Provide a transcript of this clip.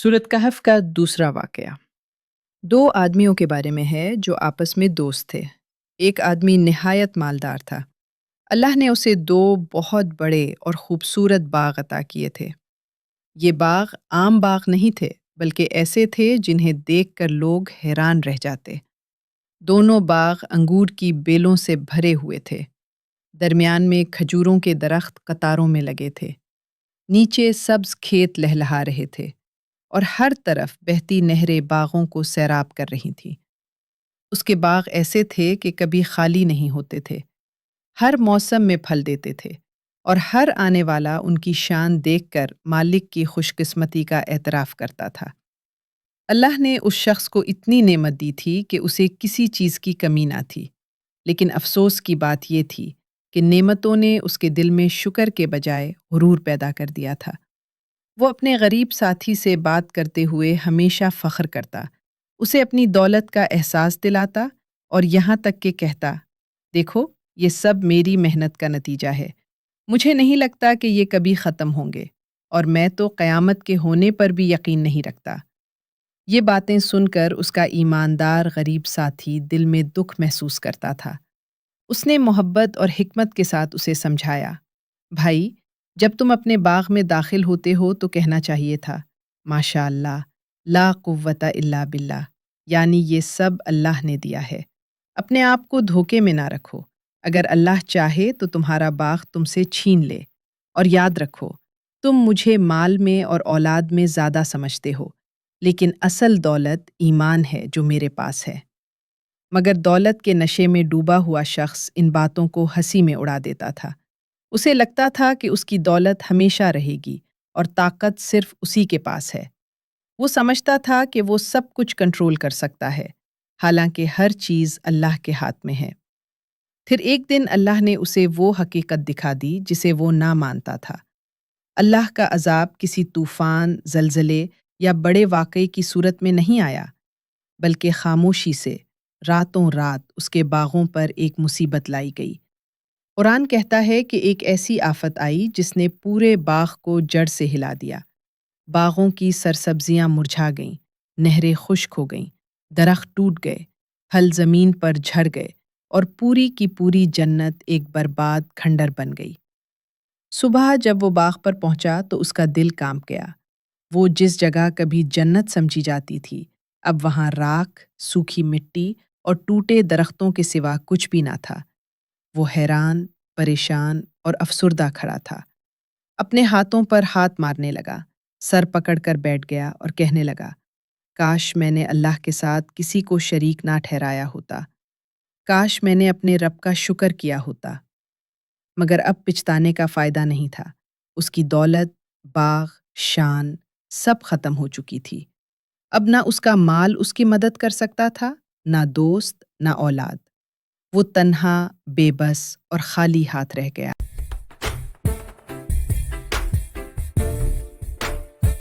सूरत कहफ का दूसरा वाक़या। दो आदमियों के बारे में है जो आपस में दोस्त थे। एक आदमी निहायत मालदार था। अल्लाह ने उसे दो बहुत बड़े और खूबसूरत बाग अता किए थे। ये बाग आम बाग नहीं थे, बल्कि ऐसे थे जिन्हें देखकर लोग हैरान रह जाते। दोनों बाग अंगूर की बेलों से भरे हुए थे। दरमियान में खजूरों के दरख्त कतारों में लगे थे। नीचे सब्ज खेत लहलहा रहे थे और हर तरफ बहती नहरें बागों को सैराब कर रही थीं। उसके बाग ऐसे थे कि कभी खाली नहीं होते थे। हर मौसम में फल देते थे और हर आने वाला उनकी शान देखकर मालिक की खुशकिस्मती का एतराफ़ करता था। अल्लाह ने उस शख्स को इतनी नेमत दी थी कि उसे किसी चीज़ की कमी ना थी। लेकिन अफ़सोस की बात ये थी कि नेमतों ने उसके दिल में शुक्र के बजाय गुरूर पैदा कर दिया था। वो अपने गरीब साथी से बात करते हुए हमेशा फ़ख्र करता, उसे अपनी दौलत का एहसास दिलाता और यहाँ तक कि कहता, देखो, ये सब मेरी मेहनत का नतीजा है। मुझे नहीं लगता कि ये कभी ख़त्म होंगे और मैं तो क़यामत के होने पर भी यकीन नहीं रखता। ये बातें सुनकर उसका ईमानदार गरीब साथी दिल में दुख महसूस करता था। उसने मोहब्बत और हिकमत के साथ उसे समझाया, भाई, जब तुम अपने बाग में दाखिल होते हो तो कहना चाहिए था, माशा अल्लाह, ला कुव्वता इल्ला बिल्लाह, यानी ये सब अल्लाह ने दिया है। अपने आप को धोखे में ना रखो। अगर अल्लाह चाहे तो तुम्हारा बाग तुमसे छीन ले। और याद रखो, तुम मुझे माल में और औलाद में ज़्यादा समझते हो, लेकिन असल दौलत ईमान है जो मेरे पास है। मगर दौलत के नशे में डूबा हुआ शख्स इन बातों को हंसी में उड़ा देता था। उसे लगता था कि उसकी दौलत हमेशा रहेगी और ताकत सिर्फ उसी के पास है। वो समझता था कि वो सब कुछ कंट्रोल कर सकता है, हालांकि हर चीज़ अल्लाह के हाथ में है। फिर एक दिन अल्लाह ने उसे वो हकीकत दिखा दी जिसे वो ना मानता था। अल्लाह का अजाब किसी तूफान, ज़लज़ले या बड़े वाक़ये की सूरत में नहीं आया, बल्कि खामोशी से रातों रात उसके बागों पर एक मुसीबत लाई गई। कुरान कहता है कि एक ऐसी आफत आई जिसने पूरे बाग को जड़ से हिला दिया। बागों की सरसब्जियां मुरझा गईं, नहरें खुश्क हो गईं, दरख्त टूट गए, फल ज़मीन पर झड़ गए और पूरी की पूरी जन्नत एक बर्बाद खंडर बन गई। सुबह जब वो बाग पर पहुंचा तो उसका दिल कांप गया। वो जिस जगह कभी जन्नत समझी जाती थी, अब वहां राख, सूखी मिट्टी और टूटे दरख्तों के सिवा कुछ भी ना था। वो हैरान, परेशान और अफसुर्दा खड़ा था। अपने हाथों पर हाथ मारने लगा, सर पकड़कर बैठ गया और कहने लगा, काश मैंने अल्लाह के साथ किसी को शरीक ना ठहराया होता। काश मैंने अपने रब का शुक्र किया होता। मगर अब पिछताने का फ़ायदा नहीं था। उसकी दौलत, बाग, शान सब ख़त्म हो चुकी थी। अब ना उसका माल उसकी मदद कर सकता था, ना दोस्त, ना औलाद। वो तन्हा, बेबस और खाली हाथ रह गया।